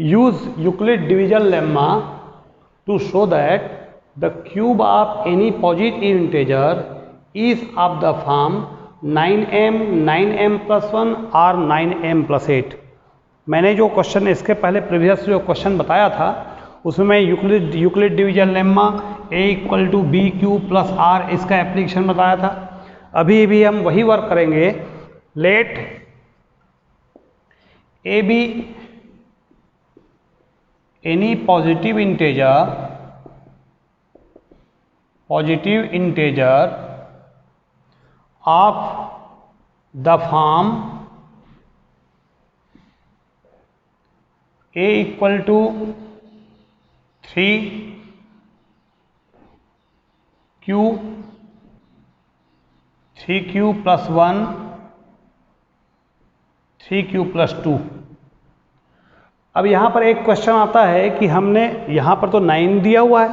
use Euclid division lemma to show that the cube of any positive integer is of the form 9m 9m plus 1 और 9m plus 8। मैंने जो question इसके पहले previous जो question बताया था उसमें मैं Euclid division lemma a equal to b q plus r इसका एप्लीकेशन बताया था। अभी भी हम वही वर्क करेंगे। Let a be any positive integer of the form a equal to 3q plus 1 3q plus 2। अब यहाँ पर एक क्वेश्चन आता है कि हमने यहाँ पर तो 9 दिया हुआ है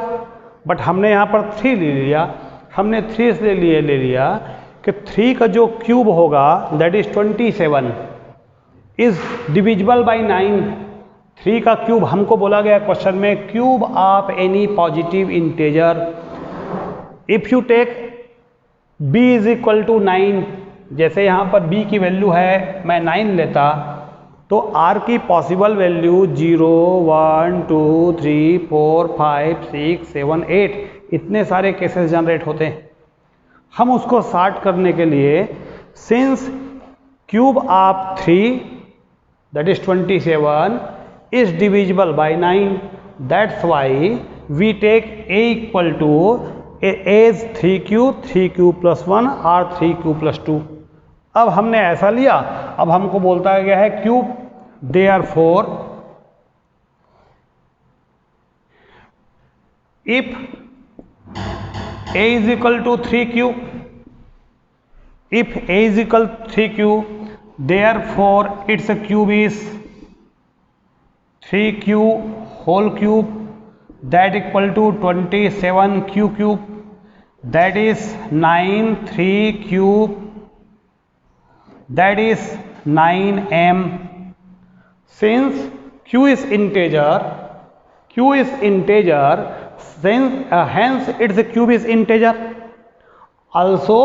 बट हमने यहाँ पर 3 ले लिया। हमने 3 इसलिए ले लिया कि 3 का जो क्यूब होगा that is 27 is divisible by 9। 3 का क्यूब हमको बोला गया क्वेश्चन में cube of any positive integer if you take b is equal to 9। जैसे यहाँ पर b की वैल्यू है मैं 9 लेता तो r की पॉसिबल वैल्यू 0 1 2 3 4 5 6 7 8 इतने सारे केसेस जनरेट होते हैं। हम उसको सॉर्ट करने के लिए since cube of 3 that is 27 is divisible by 9, that's why we take a equal to as 3q plus 1 or 3q plus 2। अब हमने ऐसा लिया। अब हमको बोलता गया है cube therefore if a is equal to 3q, if a is equal to 3q therefore its cube is 3q whole cube that equal to 27q cube that is 9 3 cube that is 9m। Since q is integer since hence its cube is integer, also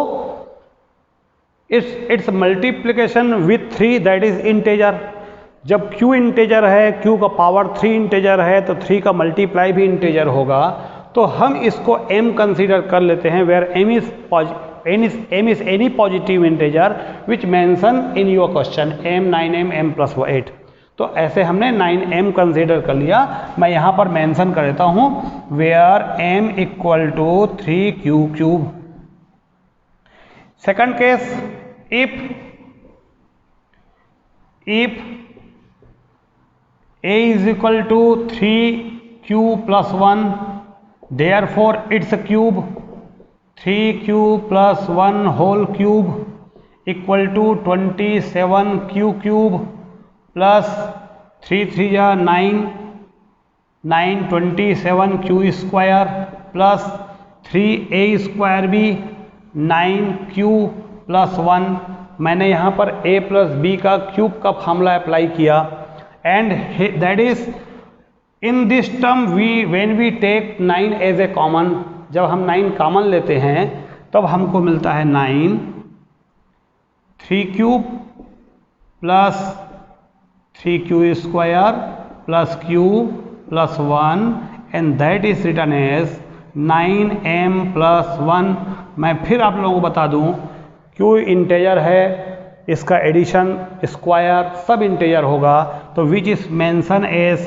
its multiplication with 3 that is integer। जब q integer है, q का power 3 integer है तो 3 का multiply भी integer होगा। तो हम इसको m कंसीडर कर लेते हैं where m is any positive integer which mention in your question m 9m m plus 8। तो ऐसे हमने 9m कंसीडर कर लिया। मैं यहाँ पर मेंशन कर देता हूँ where m equal to 3q cube. Second case if a is equal to 3q plus 1 therefore its cube 3q plus 1 whole cube equal to 27q cube plus 3 3 जा 9 9 27q square plus 3a square भी 9q plus 1। मैंने यहाँ पर a plus b का cube का formula apply किया and that is in this term when we take 9 as a common, जब हम 9 कॉमन लेते हैं तब हमको मिलता है 9 3q plus 3q square plus q plus 1 and that is written as 9m plus 1। मैं फिर आप लोगों को बता दूं q इंटेजर है, इसका एडिशन स्क्वायर सब इंटेजर होगा तो which is mention as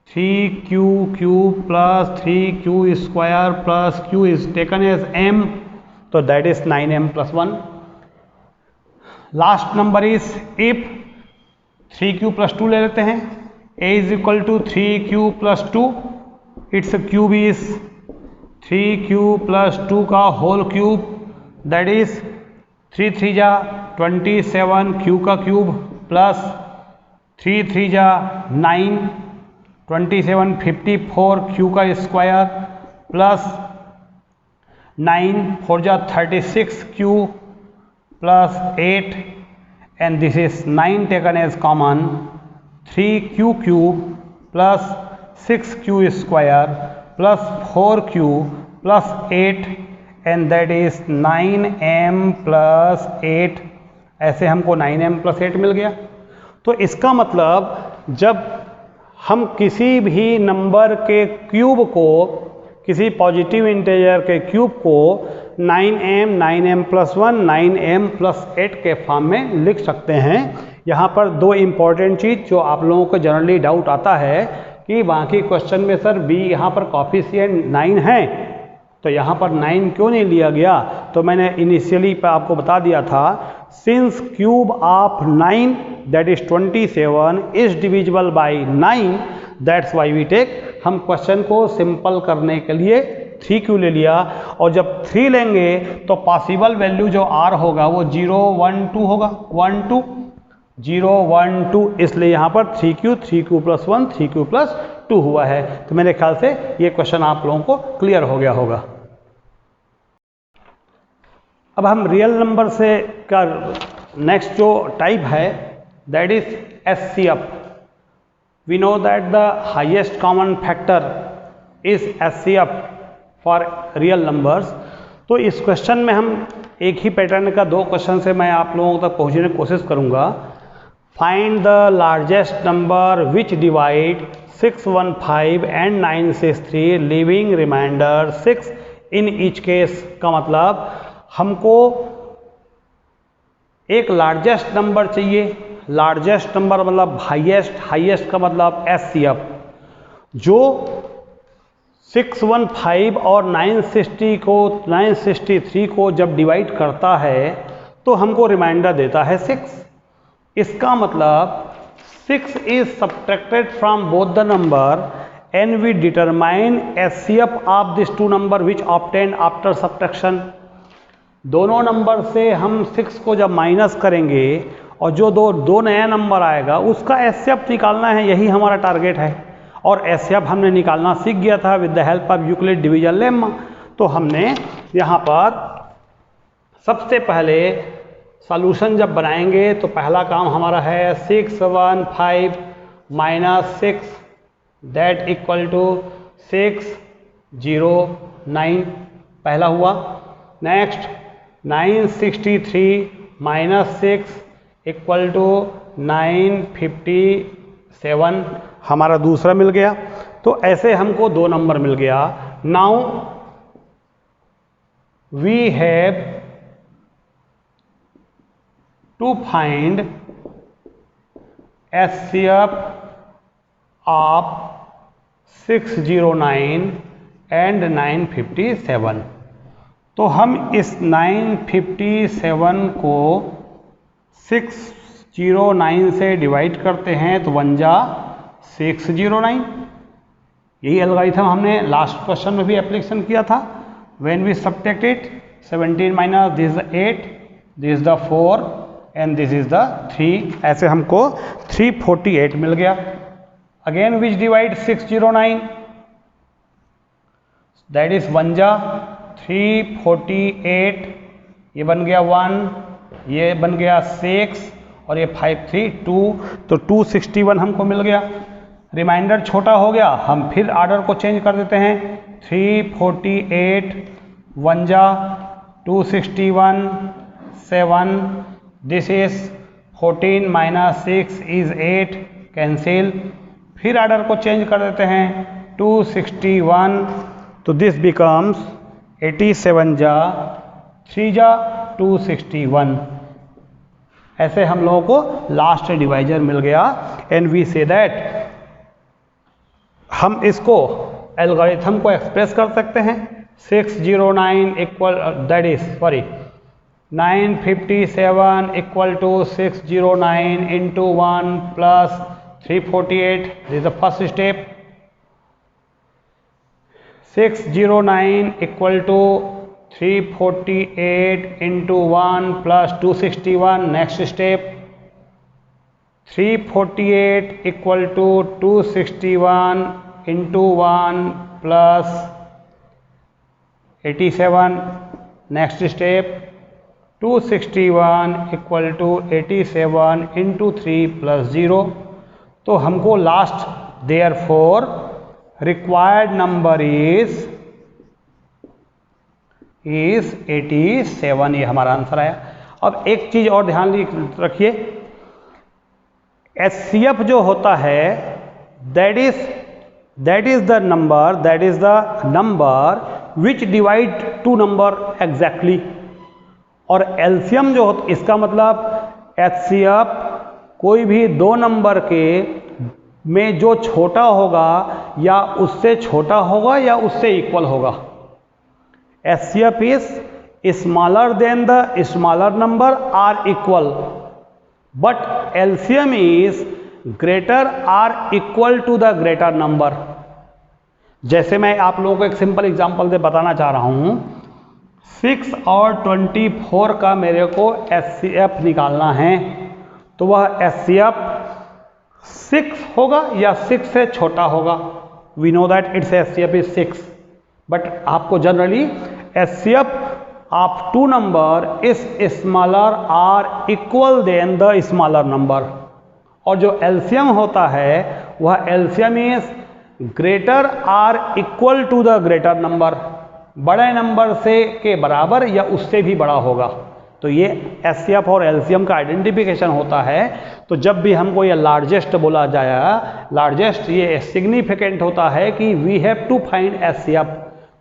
3q cube plus 3q square plus q is taken as m तो that is 9m plus 1। Last number is if 3q plus 2 ले लेते हैं a is equal to 3q plus 2 it's cube is 3q plus 2 का whole cube that is 3 3 जा 27 q का cube plus 3 3 जा 9 27 54 q का square plus 9 4 जा 36 q plus 8 and this is 9 taken as common 3q cube plus 6q square plus 4q plus 8 and that is 9m plus 8। ऐसे हमको 9m plus 8 मिल गया। तो इसका मतलब जब हम किसी भी नंबर के क्यूब को, किसी पॉजिटिव इंटीजर के क्यूब को 9m 9m plus 1 9m plus 8 के फॉर्म में लिख सकते हैं। यहाँ पर दो इम्पॉर्टेंट चीज़ जो आप लोगों को जनरली डाउट आता है कि बाकी क्वेश्चन में सर b यहाँ पर कॉफिशिएंट 9 है तो यहाँ पर 9 क्यों नहीं लिया गया। तो मैंने इनिशियली पर आपको बता दिया था, since cube of 9 that is 27 is divisible by 9 that's why we take. हम क्वेश्चन को सिंपल करने के लिए 3q ले लिया, और जब 3 लेंगे तो पॉसिबल वैल्यू जो r होगा वो 0 1 2 होगा, 1 2 0 1 2, इसलिए यहाँ पर 3q प्लस 1 3q प्लस 2 हुआ है। तो मेरे ख्याल से ये क्वेश्चन आप लोगों को क्लियर हो गया होगा। अब हम रियल नंबर से का नेक्स्ट जो टाइप है that is HCF। We know that the highest common factor is HCF for real numbers. तो इस क्वेश्चन में हम एक ही पैटर्न का दो क्वेश्चन से मैं आप लोगों तक पहुंचने की कोशिश करूंगा। Find the largest number which divide 615 and 963 leaving remainder 6 in each case. का मतलब हमको एक लार्जेस्ट नंबर चाहिए। लार्जेस्ट नंबर मतलब हाईएस्ट, हाईएस्ट का मतलब HCF, जो 615 और 963 को जब डिवाइड करता है तो हमको रिमाइंडर देता है 6। इसका मतलब 6 is subtracted from both the number and we determine HCF of this two number which obtain after subtraction. दोनों नंबर से हम 6 को जब माइनस करेंगे और जो दो नया नंबर आएगा उसका HCF निकालना है, यही हमारा टारगेट है। और HCF हमने निकालना सीख गया था with the help of Euclid division lemma. तो हमने यहाँ पर सबसे पहले सॉल्यूशन जब बनाएंगे तो पहला काम हमारा है 615 माइनस 6 दैट इक्वल टू 609 पहला हुआ। नेक्स्ट 963 माइनस 6 इक्वल टू 957 हमारा दूसरा मिल गया। तो ऐसे हमको दो नंबर मिल गया। Now we have to find HCF of 609 and 957। तो हम इस 957 को 609 से डिवाइड करते हैं तो 1 जा 609। यही एल्गोरिथम हमने लास्ट क्वेश्चन में भी एप्लीकेशन किया था। When we subtract it 17 minus this is the 8, this is the 4 and this is the 3। ऐसे हमको 348 मिल गया। Again which divide 609 that is 1 जा 348, ये बन गया 1, ये बन गया 6 और ये 5 3 2, तो 261 हमको मिल गया। रिमाइंडर छोटा हो गया, हम फिर ऑर्डर को चेंज कर देते हैं। 348 1 जा 261 7, this is 14 minus 6 is 8 cancel. फिर ऑर्डर को चेंज कर देते हैं 261, तो दिस बिकम्स 87 जा 3 जा 261। ऐसे हम लोगों को लास्ट डिवाइजर मिल गया। एंड वी से दैट हम इसको एल्गोरिथम को एक्सप्रेस कर सकते हैं। 609 equal that is 957 equal to 609 into 1 plus 348, this is the first step. 609 equal to 348 into 1 plus 261, next step. 348 equal to 261 into 1 plus 87, next step. 261 equal to 87 into 3 plus 0। तो हमको last therefore required number is 87, ये हमारा answer आया। अब एक चीज और ध्यान रखिए, HCF जो होता है that is the number which divide two number exactly. और LCM जो होता, इसका मतलब HCF कोई भी दो नंबर के में जो छोटा होगा या उससे छोटा होगा या उससे इक्वल होगा। HCF is smaller than the smaller number or equal, but LCM is greater or equal to the greater number। जैसे मैं आप लोगों को एक सिंपल एग्जांपल से बताना चाह रहा हूं, 6 और 24 का मेरे को HCF निकालना है, तो वह HCF 6 होगा या 6 से छोटा होगा। We know that it's HCF is 6, but आपको generally HCF of two number is smaller और equal than the smaller number. और जो LCM होता है वह LCM इज ग्रेटर और equal to the greater number, बड़े नंबर से के बराबर या उससे भी बड़ा होगा। तो ये HCF और LCM का आइडेंटिफिकेशन होता है। तो जब भी हमको ये लार्जेस्ट बोला जाए, लार्जेस्ट ये सिग्निफिकेंट होता है कि we have to find HCF।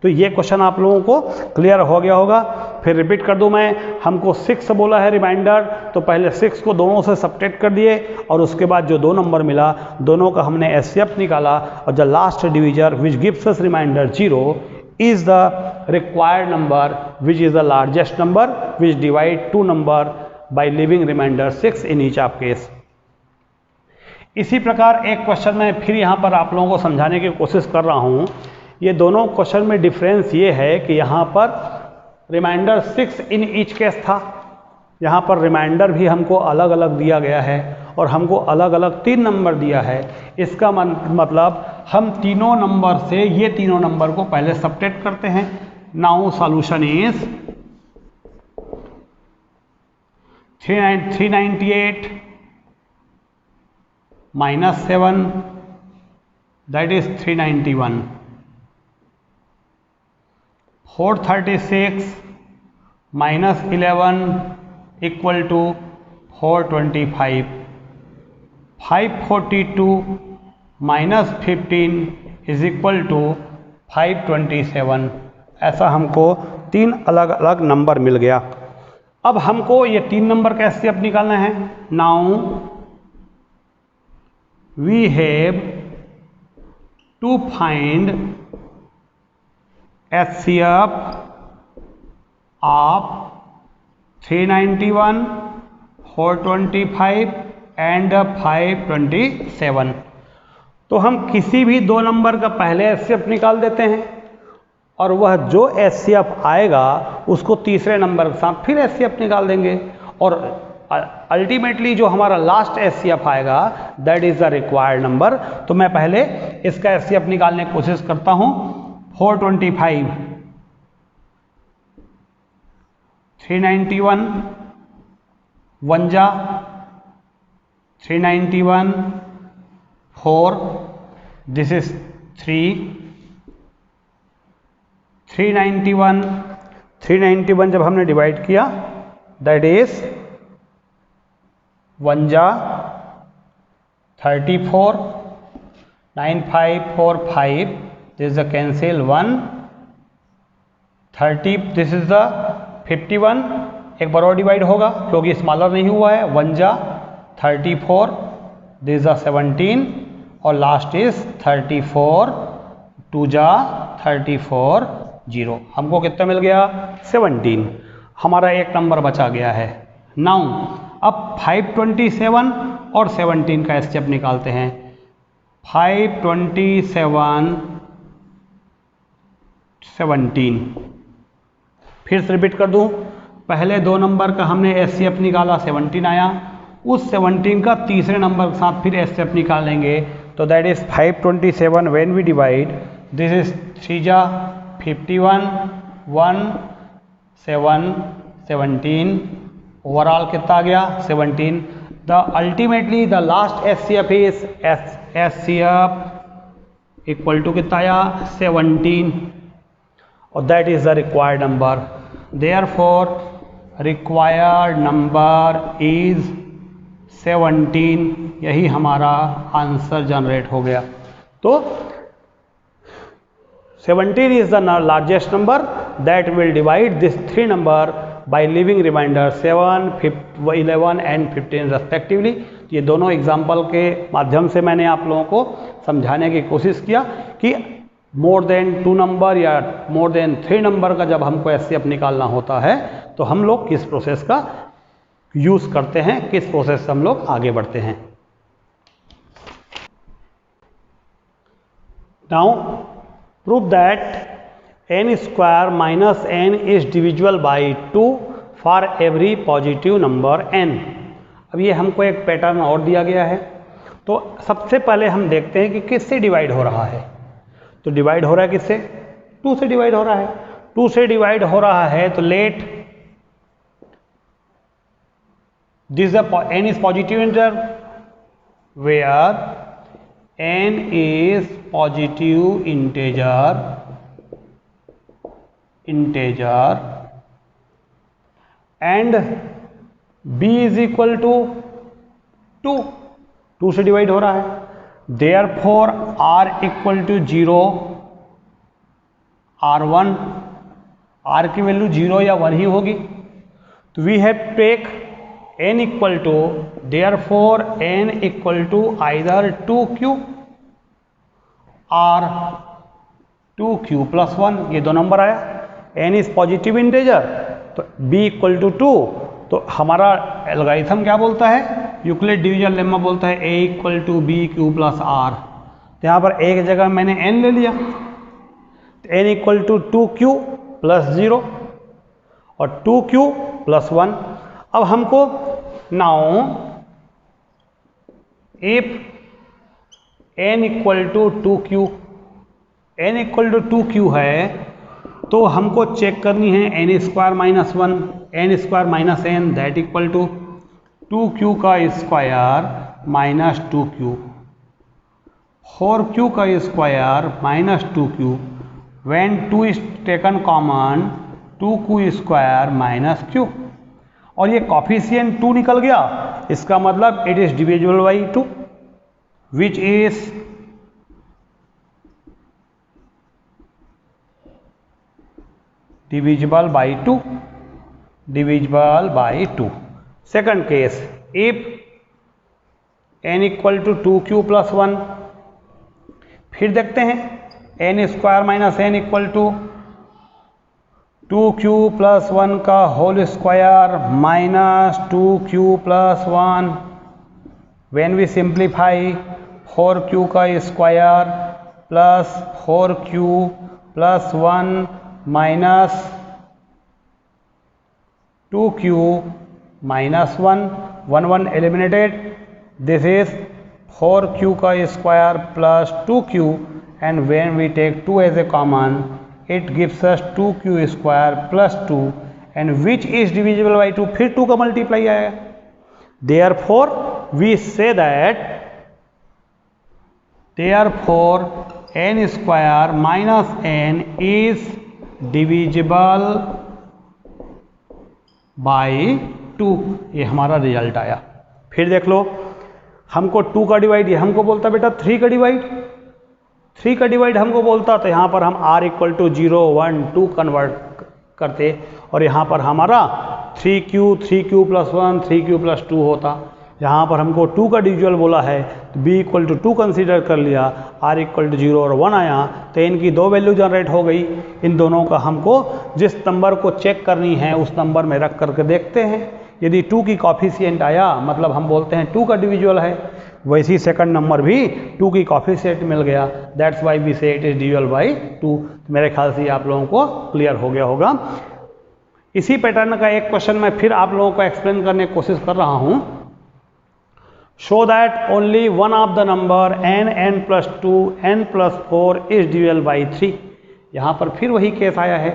तो ये क्वेश्चन आप लोगों को क्लियर हो गया होगा। फिर रिपीट कर दूं मैं, हमको 6 बोला है रिमाइंडर, तो पहले 6 को दोनों से सब्ट्रैक्ट कर दिए और उसके बाद जो दो नंबर मिला दोनों का हमने HCF निकाला, और the last divisor which gives us remainder 0 is the required number which is the largest number which divide two number by leaving remainder 6 in each of case। इसी प्रकार एक क्वेश्चन मैं फिर यहाँ पर आप लोगों को समझाने की कोशिश कर रहा हूँ। ये दोनों क्वेश्चन में डिफरेंस ये है कि यहाँ पर रिमाइंडर 6 इन ईच केस था, यहाँ पर रिमाइंडर भी हमको अलग अलग दिया गया है और हमको अलग अलग 3 नंबर दिया है। इसका मतलब हम तीनों नंबर से ये तीनों नंबर को पहले सब्ट्रैक्ट करते हैं। Now solution is 398 minus 7 that is 391, 436 minus 11 equal to 425, 542 minus 15 is equal to 527। ऐसा हमको 3 अलग अलग नंबर मिल गया। अब हमको ये 3 नंबर का HCF निकालना है। Now we have to find HCF of 391, 425 and 527। तो हम किसी भी दो नंबर का पहले HCF निकाल देते हैं और वह जो HCF आएगा उसको तीसरे नंबर के साथ फिर HCF निकाल देंगे, और अल्टीमेटली जो हमारा लास्ट HCF आएगा that is the required number. तो मैं पहले इसका HCF निकालने की कोशिश करता हूं। 425, 391 1 जा 391, 4 दिस इज 3, 391 जब हमने डिवाइड किया दैट इज 1 जा 34, 9545 this is the cancel 1, 30 this is the 51, एक बार और डिवाइड होगा क्योंकि स्मॉलर नहीं हुआ है। 1 जा 34, दिस इज द 17 और लास्ट इज 34, 2 जा 34, 0। हमको कितना मिल गया? 17। हमारा एक नंबर बचा गया है। नाउ अब 527 और 17 का स्टेप निकालते हैं। 527, 17 फिर से रिपीट कर दूं, पहले दो नंबर का हमने HCF निकाला, 17 आया, उस 17 का तीसरे नंबर के साथ फिर HCF निकालेंगे तो that is 527 when we divide this is 3 जा 51, 1 7 17 ओवरऑल कितना आ गया? 17। The ultimately the last HCF is HCF equal to कितना आया 17 और that is the required number. Therefore required number is 17। यही हमारा आंसर जनरेट हो गया। तो 17 is the largest number that will divide this three number by leaving remainder 7, 11 and 15 respectively। ये दोनों एग्जाम्पल के माध्यम से मैंने आप लोगों को समझाने की कोशिश किया कि मोर देन 2 नंबर या मोर देन 3 नंबर का जब हमको एचसीएफ निकालना होता है तो हम लोग किस प्रोसेस का यूज करते हैं, किस प्रोसेस से हम लोग आगे बढ़ते हैं। Now prove that n square minus n is divisible by 2 for every positive number n। अब ये हमको एक पैटर्न और दिया गया है। तो सबसे पहले हम देखते हैं कि किससे डिवाइड हो रहा है। तो डिवाइड हो रहा है किससे? 2 से डिवाइड हो रहा है। 2 से डिवाइड हो रहा है तो let this n is positive integer where n is positive integer and b is equal to 2। 2 से डिवाइड हो रहा है। therefore r equal to 0, r1, r की वैल्यू 0 या 1 ही होगी। तो we have take n equal to, therefore n equal to either 2q और 2q प्लस 1, ये दो नंबर आया। n इज पॉजिटिव इंटीजर तो b इक्वल टू 2। तो हमारा एल्गोरिथम क्या बोलता है? यूक्लिड डिवीजन लेमा बोलता है a equal to b q plus r. तो यहाँ पर एक जगह मैंने n ले लिया तो n equal to 2q plus 0 और 2q प्लस 1। अब हमको now if n equal to 2q, n equal to 2q है तो हमको चेक करनी है n square minus 1, n square minus n that equal to 2q का स्क्वायर माइनस 2q, 4q का square minus 2q, when 2 is taken common 2q square minus q। और ये coefficient 2 निकल गया, इसका मतलब it is divisible by 2 which is divisible by 2, divisible by 2। Second case if n equal to 2q plus 1, फिर देखते हैं n square minus n equal to 2q plus 1 का whole square minus 2q plus 1, when we simplify 4q का square plus 4q plus 1 minus 2q minus 1, 1 eliminated, this is 4q का square plus 2q and when we take 2 as a common it gives us 2q square plus 2 and which is divisible by 2, फिर 2 का multiply आएगा। Therefore we say that therefore n square minus n is divisible by 2। ये हमारा result आया। फिर देख लो हमको 2 का डिवाइड, ये हमको बोलता बेटा 3 का डिवाइड, 3 का डिवाइड हमको बोलता तो यहाँ पर हम r इक्वल टू 0, 1, 2 कन्वर्ट करते और यहाँ पर हमारा 3q प्लस 1, 3q प्लस 2 होता। यहाँ पर हमको 2 का डिविजुअल बोला है तो b इक्वल टू 2 कंसीडर कर लिया, r इक्वल टू 0 और 1 आया तो इनकी 2 वैल्यू जनरेट हो गई। इन दोनों का हमको जिस नंबर को चेक करनी है उस नंबर में रख करके देखते हैं। यदि 2 की कॉफिशिएंट आया मतलब हम बोलते हैं 2 का डिविजुअल है, वैसी सेकंड नंबर भी 2 की कॉफिशिएंट मिल गया, दैट्स वाई वी से इट इज डिविजिबल बाई 2। मेरे ख्याल से आप लोगों को क्लियर हो गया होगा। इसी पैटर्न का एक क्वेश्चन मैं फिर आप लोगों को एक्सप्लेन करने की कोशिश कर रहा हूँ। show that only one of the number n plus 2 n plus 4 is divisible by 3। यहाँ पर फिर वही केस आया है,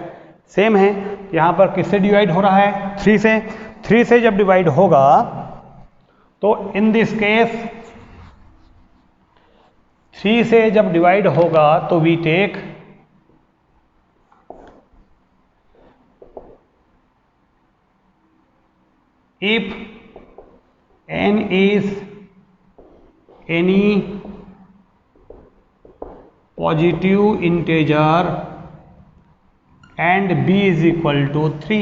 सेम है। यहाँ पर किससे डिवाइड हो रहा है? 3 से। 3 से जब डिवाइड होगा तो इन दिस केस 3 से जब डिवाइड होगा तो we take if n is any positive integer and b is equal to 3,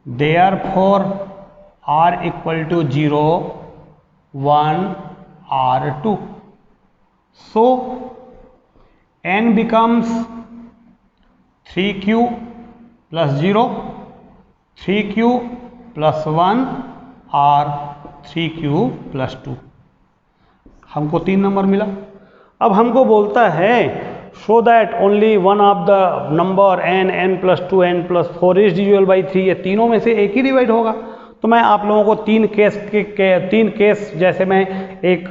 therefore r equal to 0, 1 or 2. So n becomes 3q plus 0, 3q plus 1 और 3q plus 2. हमको 3 number मिला. अब हमको बोलता है show that only one of the number n plus 2 n plus 4 is divisible by 3. ये तीनों में से एक ही डिवाइड होगा. तो मैं आप लोगों को तीन केस जैसे मैं एक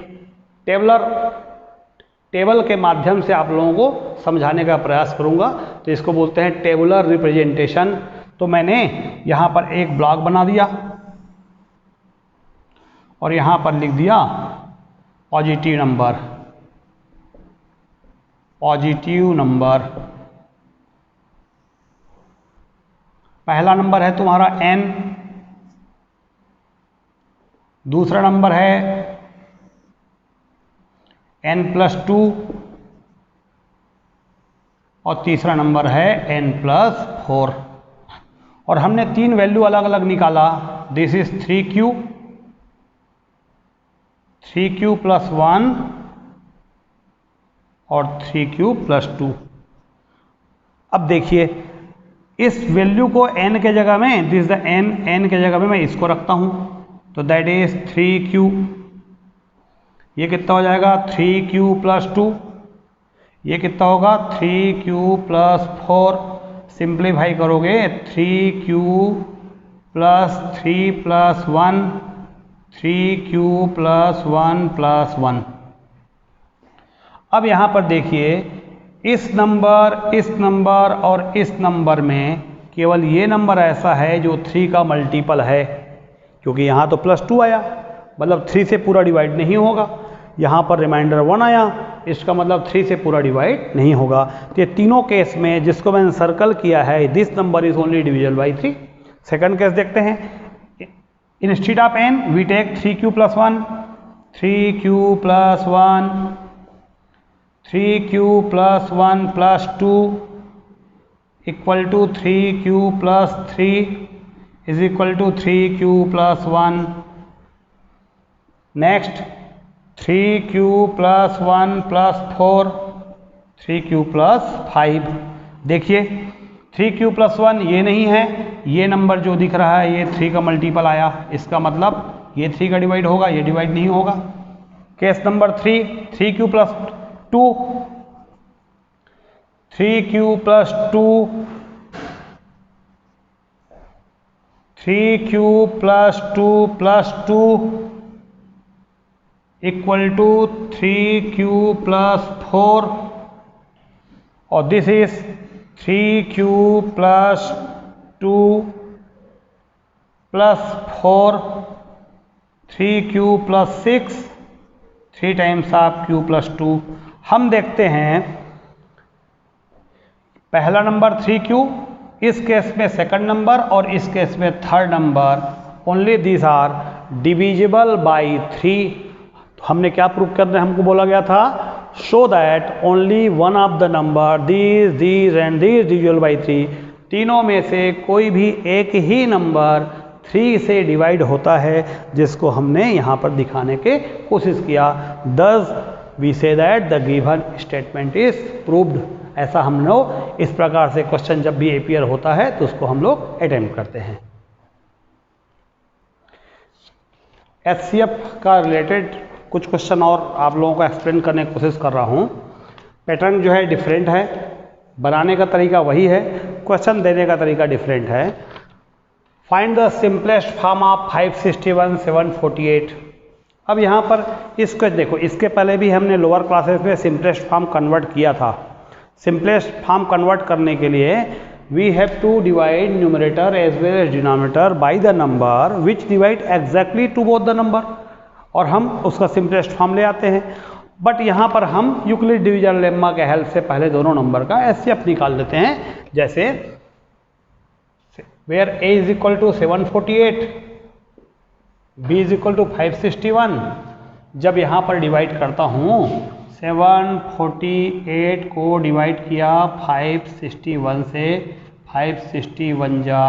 टेबल के माध्यम से आप लोगों को समझाने का प्रयास करूंगा. तो इसको बोलते हैं टेबुलर रिप्रेजेंटेशन. तो मैंने यहाँ पर एक ब्लॉक बना दिया और यहाँ पर लिख दिया पॉजिटिव नंबर. पहला नंबर है तुम्हारा n, दूसरा नंबर है n plus 2 और तीसरा नंबर है n plus 4. और हमने तीन वैल्यू अलग अलग निकाला. दिस इज 3q plus 1 और 3q plus 2. अब देखिए इस वैल्यू को n के जगह में, दिस द n के जगह में मैं इसको रखता हूं. तो दैट इज 3q. ये कितना हो जाएगा 3q plus 2. ये कितना होगा 3q plus 4. सिंप्लीफाई करोगे 3q plus 3 plus 1, 3q plus 1 plus 1. अब यहाँ पर देखिए इस नंबर और इस नंबर में केवल ये नंबर ऐसा है जो 3 का मल्टीपल है, क्योंकि यहाँ तो प्लस 2 आया, मतलब 3 से पूरा डिवाइड नहीं होगा. यहाँ पर रिमाइंडर 1 आया, इसका मतलब 3 से पूरा डिवाइड नहीं होगा. तो ये तीनों केस में जिसको मैंने सर्कल किया है, this number is only divisible by 3. Second case देखते हैं. Instead of n we take 3q plus 1, 3q plus 1, 3q plus 1 plus 2 equal to 3q plus 3 is equal to 3q plus 1. Next 3q plus 1 plus 4, 3q plus 5. देखिए 3q plus 1 ये नहीं है, ये number जो दिख रहा है ये 3 का मल्टीपल आया, इसका मतलब ये 3 का डिवाइड होगा, ये डिवाइड नहीं होगा. Case number 3, 3q plus 2, 3q plus 2, 3q plus 2 plus 2 equal to 3q plus 4. और this is 3q plus 2 plus 4, 3q plus 6, 3 times of q plus 2. हम देखते हैं पहला नंबर 3q, इस केस में सेकंड नंबर और इस केस में third number, only these are divisible by 3. तो हमने क्या प्रूव करना हमको बोला गया था, show that only one of the number these and these divisible by 3. तीनों में से कोई भी एक ही नंबर 3 से डिवाइड होता है, जिसको हमने यहाँ पर दिखाने के कोशिश किया. Thus we say that the given statement is proved. ऐसा हम लोग इस प्रकार से क्वेश्चन जब भी अपीयर होता है तो उसको हम लोग अटेम्प्ट करते हैं. एचसीएफ का रिलेटेड कुछ क्वेश्चन और आप लोगों को एक्सप्लेन करने की कोशिश कर रहा हूँ. पैटर्न जो है डिफरेंट है, बनाने का तरीका वही है, क्वेश्चन देने का तरीका डिफरेंट है. Find the simplest form of 561 748. अब यहाँ पर इसको देखो, इसके पहले भी हमने लोअर क्लासेस में सिंपलेस्ट फॉर्म कन्वर्ट किया था. सिंपलेस्ट फॉर्म कन्वर्ट करने के लिए we have to divide numerator as well as denominator by the number which divide exactly to both the number, और हम उसका सिंपलेस्ट फॉर्म ले आते हैं. बट यहाँ पर हम यूक्लिड डिवीजन लेम्मा के हेल्प से पहले दोनों नंबर का एचसीएफ निकाल लेते हैं। जैसे where a is equal to 748, b is equal to 561, जब यहाँ पर डिवाइड करता हूँ 748 को डिवाइड किया 561 से, 561 जा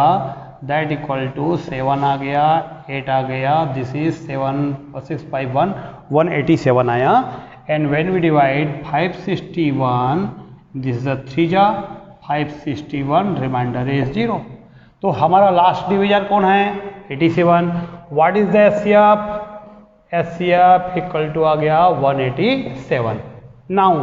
दैट इक्वल टू 7 आ गया, 8 आ गया, दिस इज 7651 187 आया। And when we divide 561, this is 3 जा 561, रिमाइंडर इज 0। तो हमारा लास्ट डिवीजन कौन है 87। What is the HCF, HCF equal to आ गया 187। Now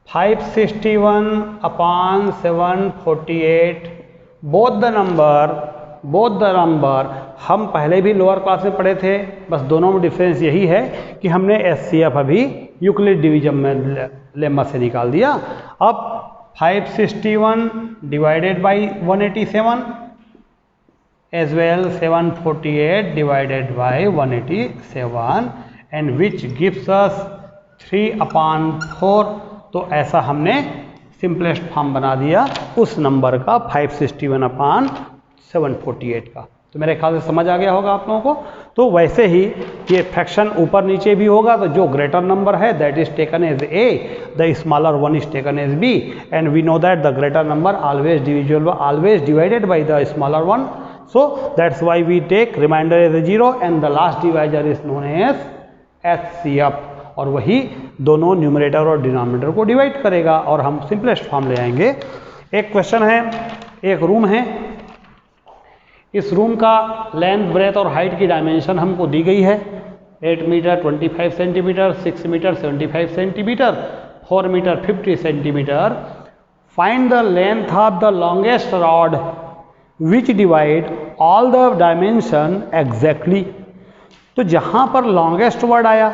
561 upon 748, both the number हम पहले भी लोअर क्लास में पढ़े थे, बस दोनों में डिफरेंस यही है कि हमने एचसीएफ अभी यूक्लिड डिवीजन में लेम्मा से निकाल दिया। अब 561 divided by 187 as well 748 divided by 187 and which gives us 3/4। तो ऐसा हमने सिंपलेस्ट फॉर्म बना दिया उस नंबर का 561/748 का। तो मेरे ख्याल से समझ आ गया होगा आप लोगों को। तो वैसे ही ये फ्रैक्शन ऊपर नीचे भी होगा, तो जो ग्रेटर नंबर है that is taken as a, the smaller one is taken as b, and we know that the greater number always divided by the smaller one, so that's why we take remainder as a 0 and the last divisor is known as HCF, और वही दोनों numerator और denominator को divide करेगा और हम simplest form ले आएंगे। एक क्वेश्चन है, एक रूम है, इस रूम का लेंथ ब्रेथ और हाइट की डायमेंशन हमको दी गई है 8 metre 25 centimetre, 6 metre 75 centimetre, 4 metre 50 centimetre. Find the length of the longest rod which divide all the dimension exactly. तो जहाँ पर लॉन्गेस्ट वर्ड आया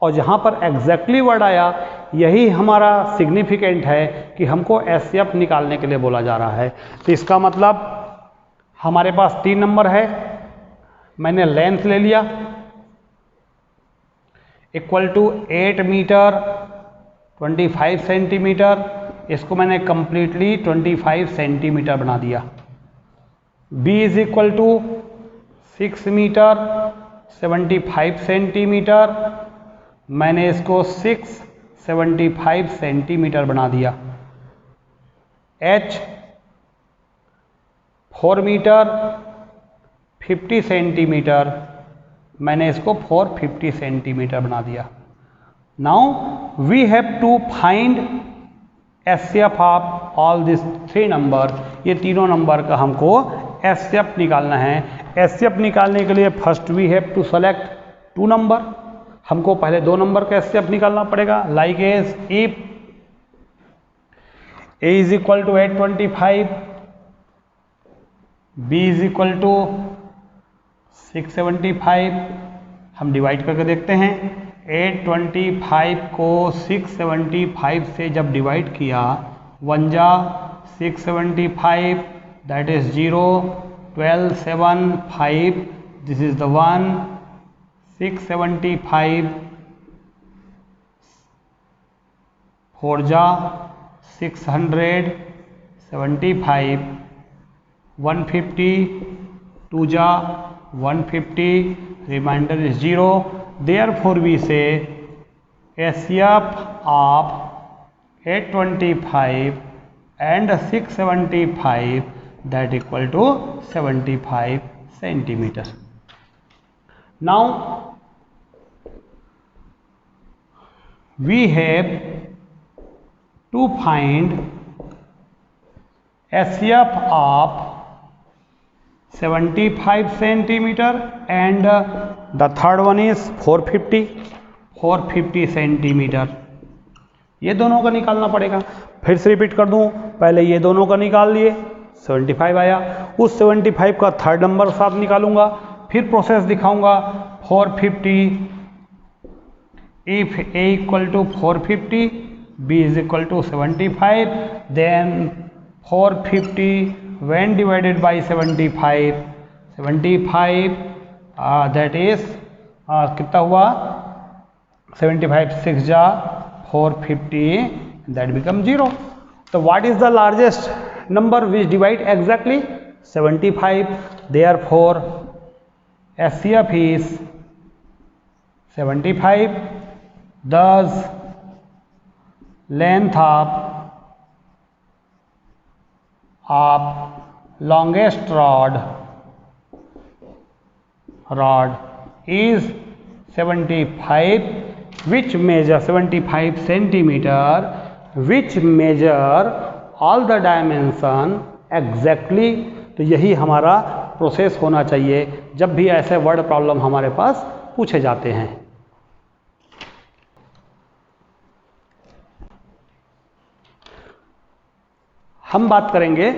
और जहाँ पर एग्जैक्टली वर्ड आया, यही हमारा सिग्निफिकेंट है कि हमको एचसीएफ निकालने के लिए बोला जा रहा है। तो इसका मतलब हमारे पास 3 नंबर है, मैंने लेंथ ले लिया इक्वल टू 8 मीटर 25 सेंटीमीटर, इसको मैंने कंप्लीटली 25 सेंटीमीटर बना दिया। b is equal to 6 metre 75 centimetre, मैंने इसको 675 सेंटीमीटर बना दिया। h 4 मीटर 50 सेंटीमीटर, मैंने इसको 450 सेंटीमीटर बना दिया। Now we have to find HCF of all this 3 number, ये तीनों नंबर का हमको एचसीएफ निकालना है। एचसीएफ निकालने के लिए first we have to select 2 number, हमको पहले 2 नंबर का एचसीएफ निकालना पड़ेगा। Like as if a is equal to 825, b is equal to 675, हम डिवाइड करके देखते हैं। 825 को 675 से जब डिवाइड किया 1 जा 675, that is 0, 12 7 5, this is the 1, 675 4 जा 675, 150 2 जा 150, remainder is 0, therefore we say HCF of 825 and 675 that equal to 75 centimeter. Now we have to find HCF of 75 centimeter and the third one is 450 centimetre. ये दोनों का निकालना पड़ेगा। फिर से repeat कर दूं, पहले ये दोनों का निकाल लिए 75 आया, उस 75 का थर्ड नंबर साथ निकालूंगा, फिर प्रोसेस दिखाऊंगा। 450 if a equal to 450, b is equal to 75, then 450 when divided by 75 that is कितना हुआ 75 6 जा 450, that become 0. So what is the largest number which divide exactly? 75. Therefore SCF is 75. Thus length of longest rod is 75, which measure 75 centimeter, which measure all the dimension exactly. तो यही हमारा process होना चाहिए जब भी ऐसे वर्ड प्रॉब्लम हमारे पास पूछे जाते हैं। हम बात करेंगे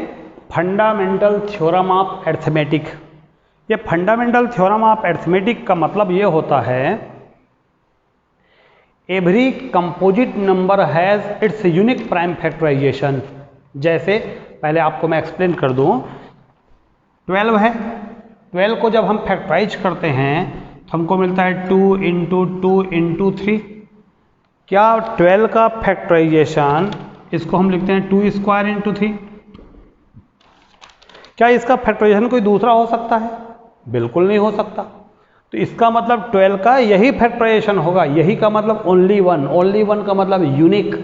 फंडामेंटल थ्योरम ऑफ अरिथमेटिक। ये फंडामेंटल थ्योरम ऑफ अरिथमेटिक का मतलब ये होता है every composite number has its unique prime factorisation. जैसे पहले आपको मैं एक्सप्लेन कर दूं, 12 है, 12 को जब हम फैक्टराइज करते हैं तो हमको मिलता है 2 × 2 × 3। क्या 12 का फैक्टराइजेशन इसको हम लिखते हैं 2² × 3। क्या इसका फैक्टराइजेशन कोई दूसरा हो सकता है? बिल्कुल नहीं हो सकता। तो इसका मतलब 12 का यही फैक्टराइजेशन होगा। यही का मतलब ओनली वन का मतलब यूनिक।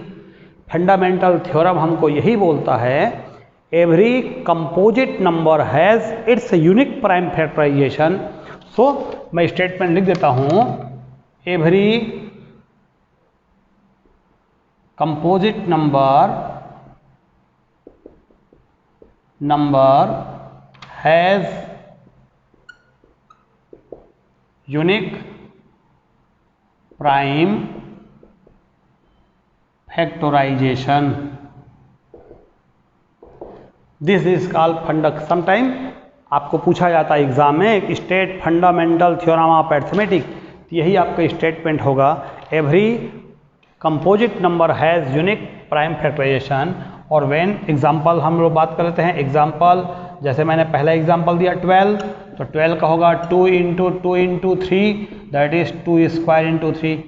फंडामेंटल थ्योरम हमको यही बोलता है every composite number has its unique prime factorization. So मैं स्टेटमेंट लिख देता हूँ, every composite number has unique prime factorization. This is called फंडक। समटाइम आपको पूछा जाता है एग्जाम में state fundamental theorem of arithmetic, यही आपका स्टेटमेंट होगा every composite number has unique prime factorisation. और व्हेन एग्जांपल हम लोग बात कर लेते हैं, एग्जांपल जैसे मैंने पहला एग्जांपल दिया 12, तो 12 का होगा 2 × 2 × 3, दैट इज 2² × 3।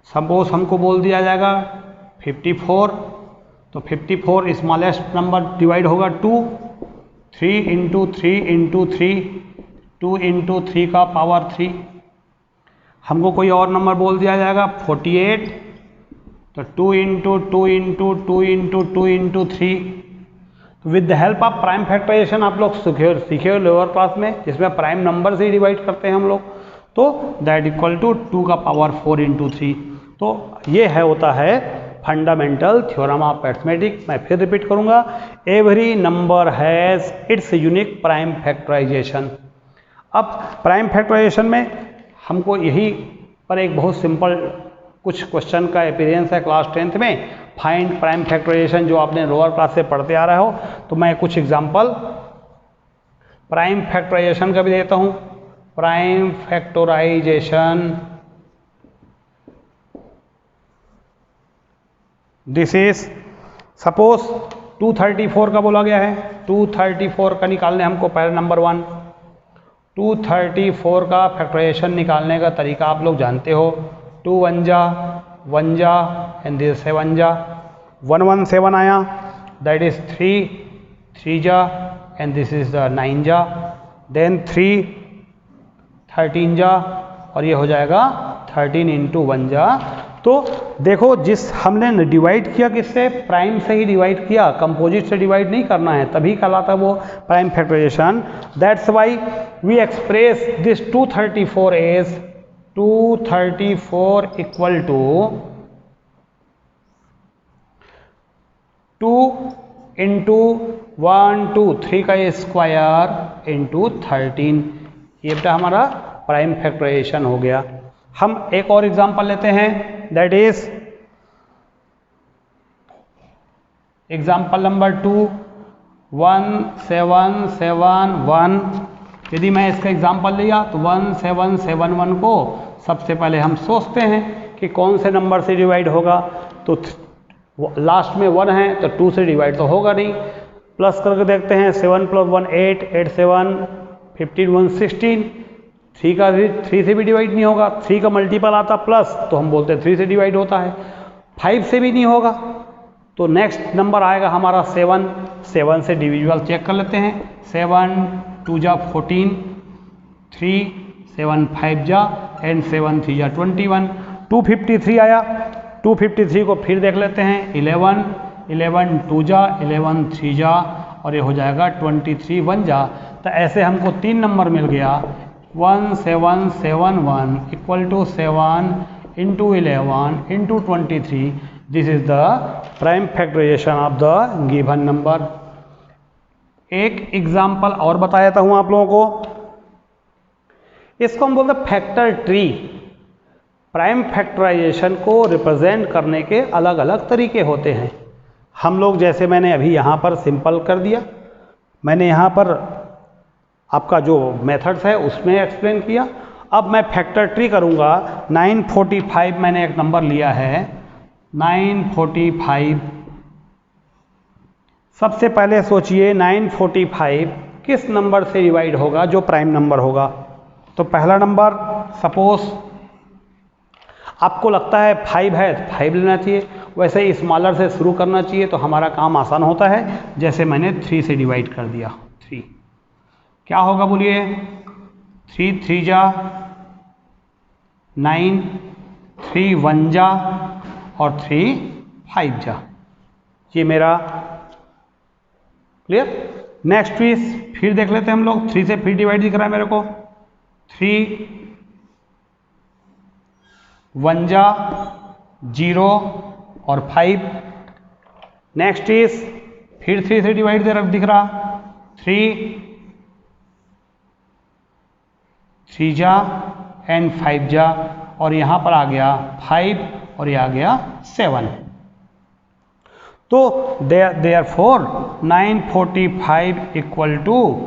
सपोज हमको बोल दिया जाएगा 54, तो 54 स्मॉलेस्ट नंबर डिवाइड होगा 2, 3 × 3 × 3, 2 × 3 का पावर 3। हमको कोई और नंबर बोल दिया जाएगा 48, तो 2 × 2 × 2 × 2 × 3। तो with the help of prime factorisation आप लोग सीखे हो लोअर क्लास में, जिसमें प्राइम नंबर से ही डिवाइड करते हैं हम लोग, तो दैट इक्वल टू 2 का पावर 4 × 3। तो ये है होता है फंडामेंटल थ्योरम ऑफ अरिथमेटिक। मैं फिर रिपीट करूंगा, every number has its unique prime factorisation. अब प्राइम फैक्टराइजेशन में हमको यही पर एक बहुत सिंपल कुछ क्वेश्चन का एक्सपीरियंस है क्लास 10th में, फाइंड प्राइम फैक्टराइजेशन, जो आपने लोअर क्लास से पढ़ते आ रहे हो। तो मैं कुछ एग्जांपल प्राइम फैक्टराइजेशन का भी देता हूं। Prime factorisation, this is suppose 234 का बोला गया है, 234 का निकालने हमको पहले नंबर 1, 234 का फैक्टराइजेशन निकालने का तरीका आप लोग जानते हो। 2 1 जा 1 जा एंड दिस 7 जा, 1 1 7 आया, दैट इज 3 3 जा एंड दिस इज द 9 जा, देन 3 13 जा और ये हो जाएगा 13 × 1 जा। तो देखो जिस हमने डिवाइड किया किससे, प्राइम से ही डिवाइड किया, कंपोजिट से डिवाइड नहीं करना है, तभी कहलाता वो prime factorisation. That's why we express this 234 as 234 equal to 2 × 1 2 3 का स्क्वायर × 13। ये बेटा हमारा प्राइम फैक्टराइजेशन हो गया। हम एक और एग्जांपल लेते हैं, दैट इज एग्जांपल नंबर 2 1 7 7 1। यदि मैं इसका एग्जांपल लिया तो 1 7 7 1 को सबसे पहले हम सोचते हैं कि कौन से नंबर से डिवाइड होगा, तो लास्ट में 1 है तो 2 से डिवाइड तो होगा नहीं। प्लस करके देखते हैं, 7 + 1 8 8 7 15 1 16, 3 का 3 से भी डिवाइड नहीं होगा, 3 का मल्टीपल आता प्लस तो हम बोलते हैं 3 से डिवाइड होता है। 5 से भी नहीं होगा तो नेक्स्ट नंबर आएगा हमारा 7। 7 से डिविजुअल चेक कर लेते हैं। 7 2 जा 14, 3 7 5 जा एंड 7 3 जा 21। 253 आया। 253 को फिर देख लेते हैं। 11 11 2 जा 11 3 जा और ये हो जाएगा 23 1 जा। तो ऐसे हमको 3 नंबर मिल गया। 1771 equal to 7 into 11 into 23। This is the prime factorisation of the given number. एक एग्जाम्पल और बता देता हूं आप लोगों को। इसको हम बोलते हैं फैक्टर ट्री। प्राइम फैक्टराइजेशन को रिप्रेजेंट करने के अलग अलग तरीके होते हैं। हम लोग जैसे मैंने अभी यहाँ पर सिंपल कर दिया, मैंने यहाँ पर आपका जो मेथड्स है उसमें एक्सप्लेन किया। अब मैं फैक्टर ट्री करूँगा। 945 मैंने एक नंबर लिया है। 945 सबसे पहले सोचिए 945 किस नंबर से डिवाइड होगा जो प्राइम नंबर होगा। तो पहला नंबर सपोज आपको लगता है 5 है तो 5 लेना चाहिए, वैसे ही स्मॉलर से शुरू करना चाहिए तो हमारा काम आसान होता है। जैसे मैंने 3 से डिवाइड कर दिया। 3 क्या होगा बोलिए। 3 3 जा 9, 3 1 जा और 3 5 जा। ये मेरा क्लियर। नेक्स्ट इज फिर देख लेते हैं हम लोग। 3 से फिर डिवाइड दिख रहा है मेरे को। 3 1 जा 0 और 5। नेक्स्ट इज फिर 3 से डिवाइड दिख रहा। 3 3 जा एंड 5 जा और यहाँ पर आ गया 5 और ये आ गया 7। तो therefore 945 equal to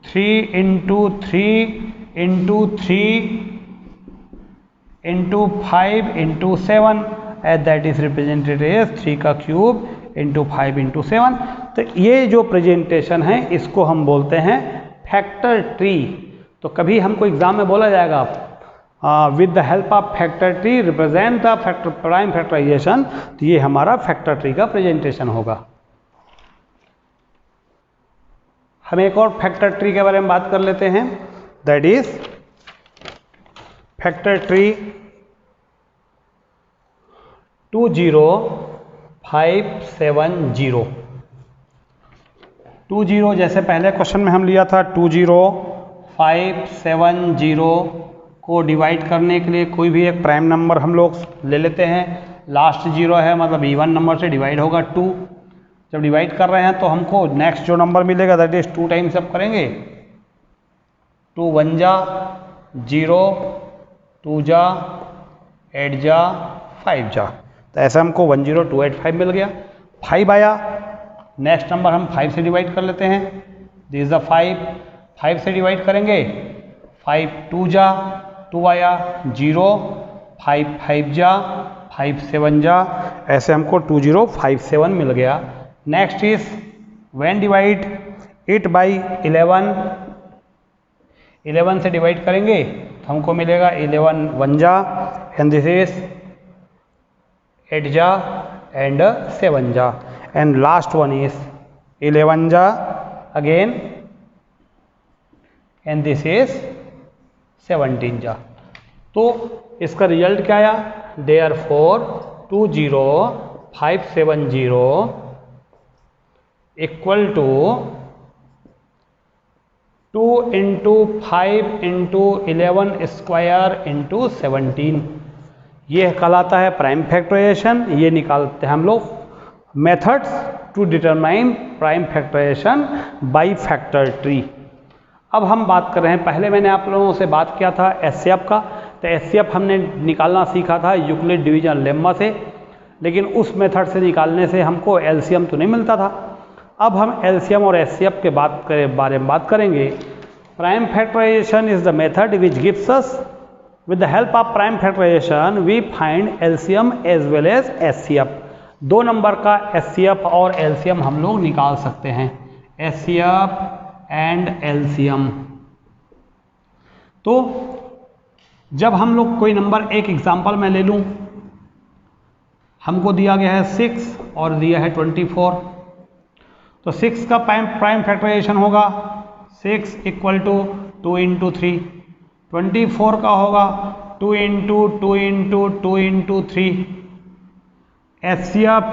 3 into 3 into 3 into 5 into 7 as that is represented as 3 का क्यूब इंटू 5 इंटू 7। तो ये जो प्रेजेंटेशन है इसको हम बोलते हैं फैक्टर ट्री। तो कभी हमको एग्जाम में बोला जाएगा with the help of factor tree represent the factor prime factorisation, तो ये हमारा फैक्टर ट्री का प्रेजेंटेशन होगा। हम एक और फैक्टर ट्री के बारे में बात कर लेते हैं, दैट इज फैक्टर ट्री 20570। 20 जैसे पहले क्वेश्चन में हम लिया था 20570 को डिवाइड करने के लिए कोई भी एक प्राइम नंबर हम लोग ले लेते हैं। लास्ट 0 है मतलब इवन नंबर से डिवाइड होगा 2। जब डिवाइड कर रहे हैं तो हमको नेक्स्ट जो नंबर मिलेगा दैट इज 2 टाइम्स अब करेंगे। 2 1 जा 0, 2 जा 8 जा 5 जा। तो ऐसा हमको 10285 मिल गया। 5 आया, नेक्स्ट नंबर हम 5 से डिवाइड कर लेते हैं। दिस इज द 5 से डिवाइड करेंगे। 5 2 जा 2 आया 0, 5 5 जा 5 7 जा, ऐसे हमको 2057 मिल गया। Next is when divide it by 11 से डिवाइड करेंगे तो हमको मिलेगा 11 1 जा एंड दिस इज 8 जा एंड 7 जा एंड लास्ट वन इज 11 जा अगेन एंड दिस इज 17 जा। तो इसका रिजल्ट क्या आया। Therefore 20570 equal to 2 into 5 into 11 square into 17। ये कहलाता है प्राइम फैक्टराइजेशन। ये निकालते हैं हम लोग methods to determine prime factorisation by factor tree. अब हम बात कर रहे हैं, पहले मैंने आप लोगों से बात किया था एचसीएफ का। तो एचसीएफ हमने निकालना सीखा था यूक्लिड डिवीजन लेम्मा से, लेकिन उस मेथड से निकालने से हमको एलसीएम तो नहीं मिलता था। अब हम एलसीएम और एचसीएफ के बारे में बात करेंगे। Prime factorisation is the method which gives us with the help of prime factorisation we find LCM as well as HCF. 2 number का एचसीएफ और एलसीएम हम लोग निकाल सकते हैं, एचसीएफ एंड एलसीएम। तो जब हम लोग कोई नंबर, एक एग्जांपल मैं ले लूँ, हमको दिया गया है 6 और दिया है 24, तो 6 का प्राइम फैक्टराइजेशन होगा 6 इक्वल टू 2 इंटू 3, 24 का होगा 2 into 2 into 2 into 3। HCF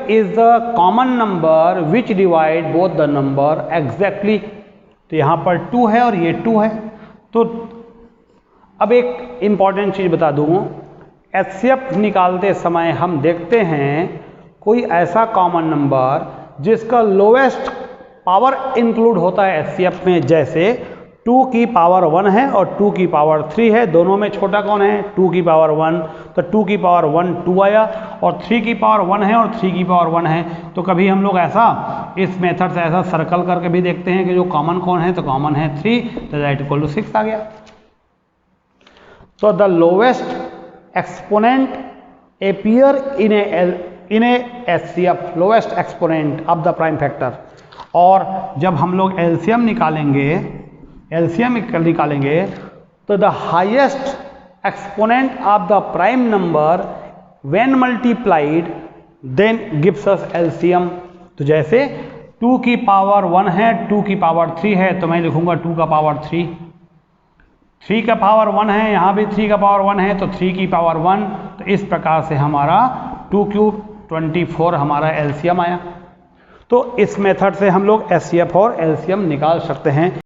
is the common number which divide both the number exactly। तो यहाँ पर 2 है और ये 2 है। तो अब एक इम्पॉर्टेंट चीज़ बता दूँ, HCF निकालते समय हम देखते हैं कोई ऐसा कॉमन नंबर जिसका लोएस्ट पावर इंक्लूड होता है HCF में, जैसे 2 की पावर 1 है और 2 की पावर 3 है, दोनों में छोटा कौन है? 2 की पावर 1, तो 2 की पावर 1 2 आया, और 3 की पावर 1 है और 3 की पावर 1 है। तो कभी हम लोग ऐसा इस मेथड से ऐसा सर्कल करके भी देखते हैं कि जो कॉमन कौन है, तो कॉमन है 3, तो दैट इक्वल टू 6 आ गया। तो the lowest exponent appear in a HCF, lowest exponent of the prime factor. और जब हम लोग एलसीएम निकालेंगे तो the highest exponent of the prime number when multiplied then gives us LCM. तो जैसे 2 की पावर 1 है, 2 की पावर 3 है, तो मैं लिखूंगा 2 का पावर 3, 3 का पावर 1 है, यहाँ भी 3 का पावर 1 है, तो 3 की पावर 1। तो इस प्रकार से हमारा 2 क्यूब 24 हमारा एलसीएम आया। तो इस मेथड से हम लोग HCF और एलसीएम निकाल सकते हैं।